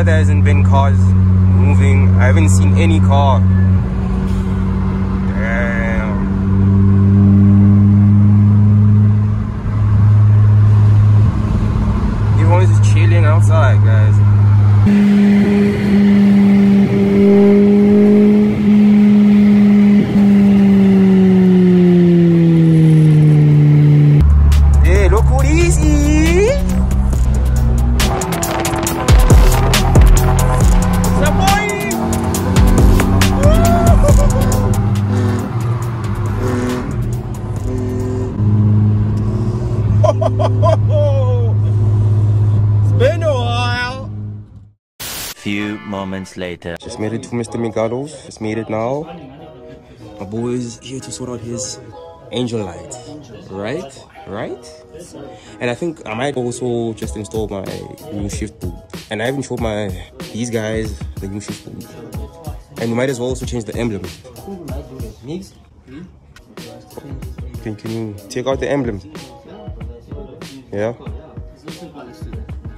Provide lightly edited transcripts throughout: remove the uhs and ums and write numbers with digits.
wonder there hasn't been cars moving. I haven't seen any car. Damn. Everyone's just chilling outside, guys. Hey, look what easy. It's been a while. Few moments later. Just made it to Mr. Migado's. Just made it now. My boy is here to sort out his angel light. Right? And I think I might also just install my new shift boot. And I haven't showed these guys the new shift boot. And we might as well also change the emblem. Can you take out the emblems? Yeah.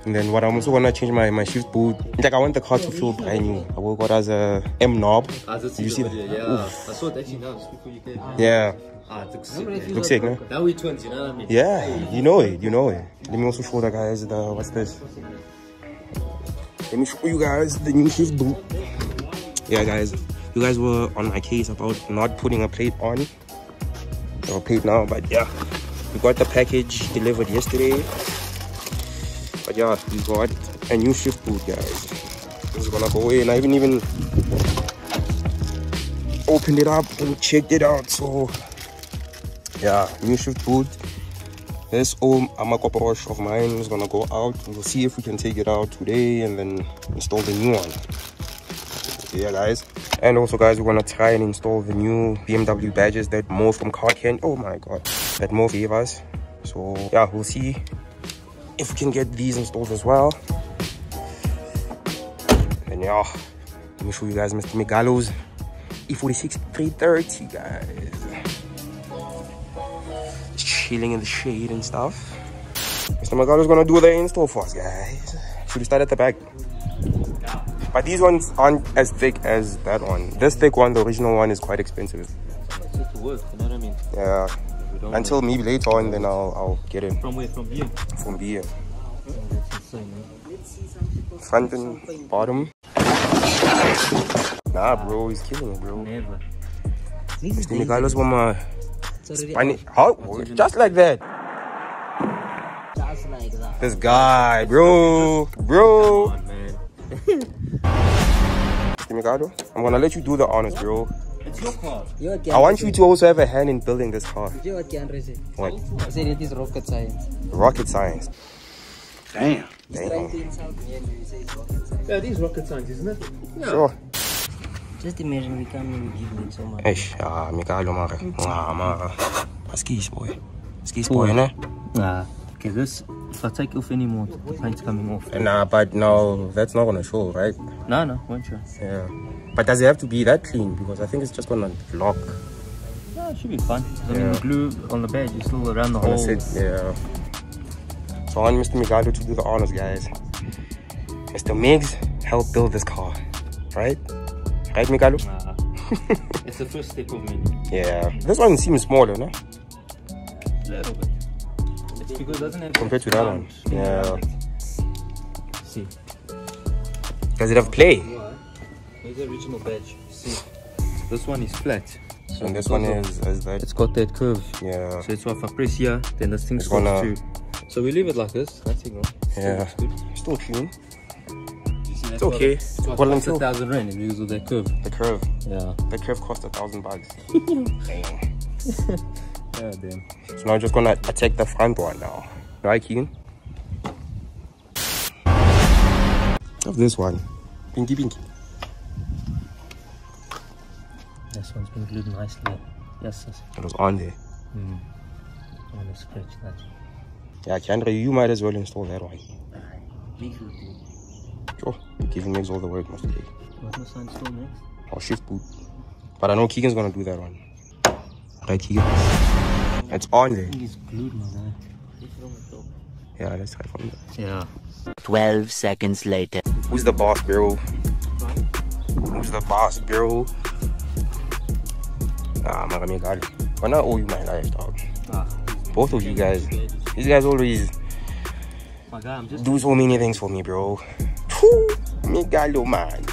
And then what I'm also gonna change my shift boot. Like I want the car to feel brand new. I will got as a M knob. Did you see that? Yeah. I saw it actually now just before you came. Yeah. It looks sick. Looks sick, no? Now we twins, you know what I mean? Yeah, you know it. Let me also show the guys what's this? Let me show you guys the new shift boot. Yeah, guys. You guys were on my case about not putting a plate on. Or plate now, but yeah. We got the package delivered yesterday. But yeah, we got a new shift boot, guys. This is gonna go in. I haven't even opened it up and checked it out. So yeah, new shift boot. This old Amakoporosh of mine is gonna go out. We'll see if we can take it out today and then install the new one. Yeah, guys. And also, guys, we're gonna try and install the new BMW badges that Mo from Car-Ken, oh my god, that Mo gave us. So yeah, we'll see if we can get these installed as well. And yeah, let me show you guys Mr. Megalo's E46 330, guys. Just chilling in the shade and stuff. Mr. Megalo's gonna do the install for us, guys. Should we start at the back? But these ones aren't as thick as that one. This thick one, the original one, is quite expensive. It's to work, you know what I mean? Yeah. Until maybe later on, then I'll get it. From where? From here? From here. Oh, that's insane, man. Front and bottom. Nah, bro, he's killing it, bro. Never. Mr. Megalo's one how? Just like that. Just like that. This guy, bro. Bro. Come on, man. Mr. Megalo, I'm gonna let you do the honors, bro. It's your car. I want you to also have a hand in building this car. You know what Keandre said? What? I said it is rocket science. Rocket science. Damn. Trying to insult me and you say it's rocket science. Yeah, it is rocket science, isn't it? Yeah. Sure. Just imagine we come and give them so much. Eish, Megalo, mara. Skis boy. Skis boy, ne? Nah. Okay, this, if I take off anymore, the paint's coming off. Nah, but no, that's not gonna show, right? No, won't show. Yeah. But does it have to be that clean? Because I think it's just gonna lock. No, it should be fine. I mean, the glue on the badge is still around the whole. Yeah. So I want Mr. Megalo to do the honors, guys. Mr. Miggs helped build this car, right? Right, Megalo? Nah. It's the first step of many. Yeah. This one seems smaller, no? A little bit. It's because it doesn't have compared to that one. Yeah. See. Does it have play? Here's the original badge. See. This one is flat. So and this one is that. It's got that curve. Yeah. So it's if I press here, then this thing stops too. So we leave it like this. That's it, right? Yeah. Good. Still clean. It's okay. It's well, until 1,000 rand because of that curve. The curve. Yeah. The curve cost 1,000 bucks. Damn. Yeah, damn. So now I'm just gonna attack the front one now. Right, Keegan? Of this one. Pinky. This one's been glued nicely. Yes. It was on there. I'm gonna scratch that. Yeah, Keandre, you might as well install that one. Sure. Keegan makes all the work most of the day. What must I install next? Or shift boot. But I know Keegan's gonna do that one. Right, Keegan? It's on there. I think it's glued, my guy. Yeah, let's try from there. Yeah. 12 seconds later. Who's the boss, bro? Who's the boss, bro? I'm not gonna make it. But not owe you my life, dog. Both of you guys. These guys always My guy, I'm just do so many things for me, bro. Megalo, man.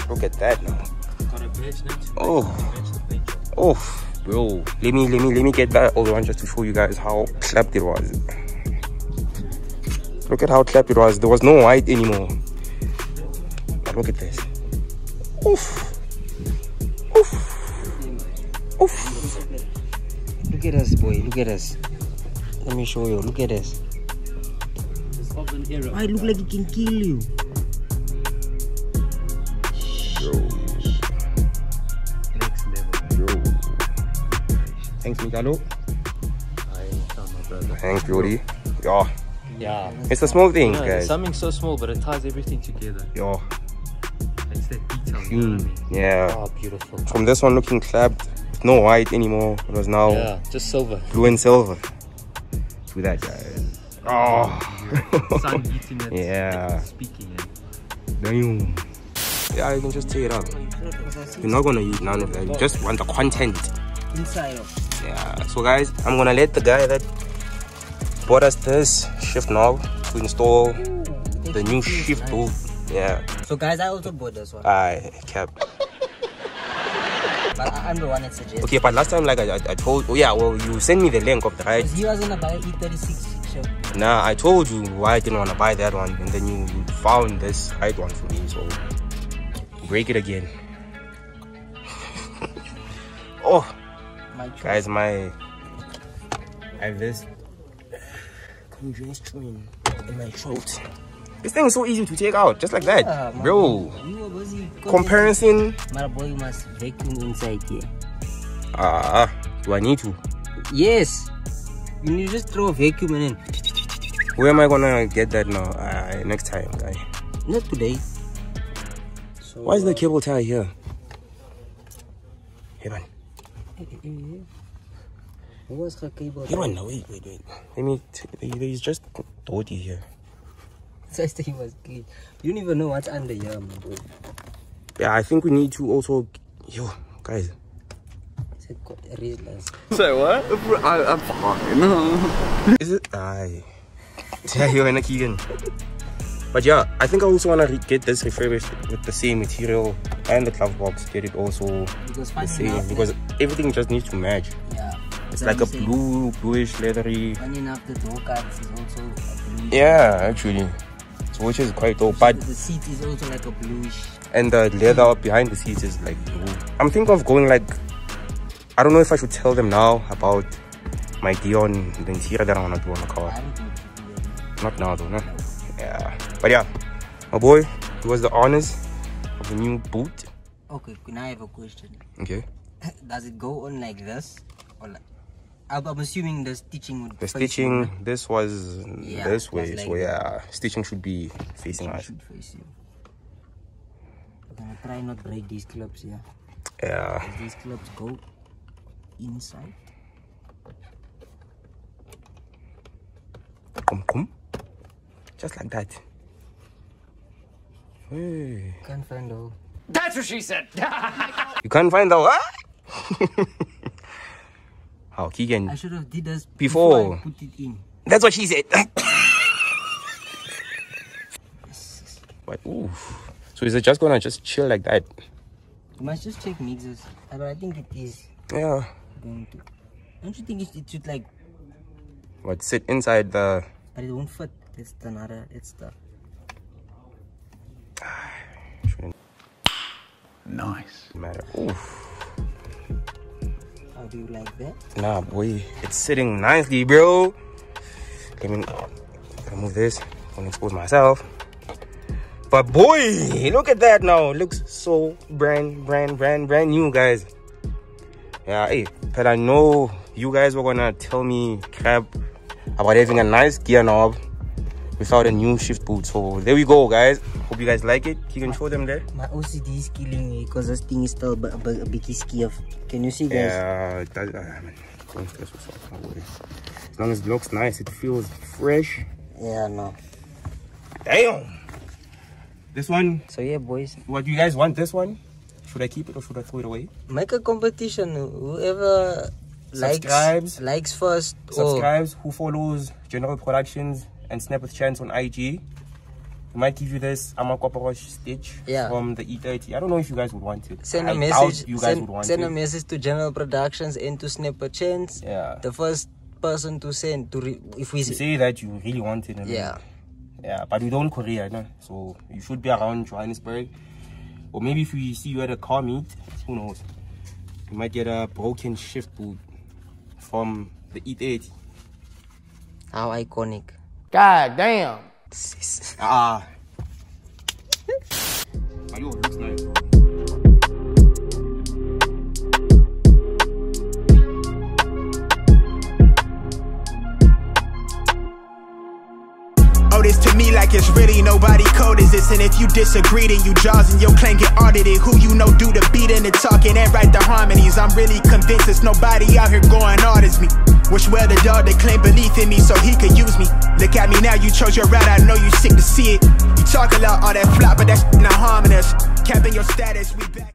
Look at that now. got a bitch next. Oh, bro. Let me get that other one just to show you guys how clapped it was. Look at how clapped it was. There was no white anymore. But look at this. Oof. Oof. Oof. Look at us, boy. Look at us. Let me show you. Look at us. I look like it can kill you. Next level. Thanks, Mikalo. Thanks, Brody. Yo. Yeah. It's the small things, No, guys. something so small, but it ties everything together. Yo. It's that detail, you know what I mean? Yeah. Oh, beautiful. From this one looking clapped, with no white anymore. It was now Yeah, just silver. blue and silver. To that, guys. Oh. Sun heating it. Yeah. Speaking it. Damn. Yeah, you can just take it out. You're not gonna use none of that. You just want the content. Inside. Yeah. So guys, I'm gonna let the guy that bought us this shift knob to install the new shift boot. Yeah. So guys, I also bought this one. I kept. But I'm the one that suggested. Okay, but last time, like I told, oh yeah, well, you sent me the link of the right. Because he was gonna buy E36 shift. Nah, I told you why I didn't want to buy that one, and then you found this right one for me, so break it again. Oh, guys, I have this congestion in my throat. This thing is so easy to take out, just like that, Yeah, bro. You were busy. Comparison. My boy, you must vacuum inside here. Do I need to? Yes. You need to just throw a vacuum in. Where am I gonna get that now? Next time, guy. Not today. So, Why is the cable tie here? Here on. What was her cable? Here on. No, wait. Let me. There's just dirty here. So I think it was clean. You don't even know what's under here, my boy. Yeah, I think we need to also. Yo, guys. It's a Rizzlers. So what? I'm fine. Is it? Yeah, you're in a Keegan. But yeah, I think I also want to get this refurbished with the same material and the glove box. Get it also Because the same because everything just needs to match. yeah. It's like a bluish, leathery. Funny enough, the door cards is also a blue. Yeah, actually. So which is quite dope. But the seat is also like a bluish. and the leather behind the seats is like blue. I'm thinking of going like, I don't know if I should tell them now about my idea on the interior that I want to do on the car. I don't think it should be Not now though, no? Yeah. But yeah, my boy, it was the honors of the new boot. okay, now I have a question. Okay. Does it go on like this? Or like, I'm assuming the stitching would The face stitching, you, this was Yeah, this it way. was like So yeah, stitching should be facing right? us. Should face you. I'm gonna try not break these clips here. Yeah. As these clips go inside. Come. Just like that. Hey. Can't find out. That's what she said. You can't find the what? How Keegan? I should have did this Before. I put it in. That's what she said. But ooh. So is it just gonna just chill like that? You must just check mixes. But I think it is Yeah. going to. Don't you think it should like? What, sit inside the... But it won't fit. It's the another. It's the. Nice. matter. Oof. How do you like that? Nah, boy. It's sitting nicely, bro. Let me remove this. Don't expose myself. But boy, look at that now. It looks so brand new, guys. Yeah, hey, but I know you guys were gonna tell me crap about having a nice gear knob without a new shift boot. So there we go, guys. Hope you guys like it. You can show them there. My OCD is killing me because this thing is still a bit skiff. Can you see, guys? Yeah, that, man. Don't stress yourself, no worries. As long as it looks nice, it feels fresh. Yeah, no. Damn. This one. So yeah, boys. What do you guys want? This one? Should I keep it or should I throw it away? Make a competition. Whoever likes first. Subscribes. Who follows General Productions and Snap with Chance on IG. We might give you this Amakwaparosh stitch from the E30. I don't know if you guys would want it. Send a message. Send a message to General Productions and to Snap with Chance. Yeah. The first person to send if we say that you really want it. Yeah. Yeah, but we don't Korea, no? So you should be around Johannesburg. Or maybe if we see you at a car meet, who knows? You might get a broken shift boot from the E30. How iconic. God damn. Ayo, looks nice. This to me like it's really nobody code is this. And if you disagree, then you jaws and your claim get audited. Who you know do the beating and talking and write the harmonies. I'm really convinced there's nobody out here going hard as me. Wish well the dog that claimed belief in me so he could use me. Look at me now, you chose your route, I know you sick to see it. You talk a lot, all that flop, but that's not harming us. Capping your status, we back.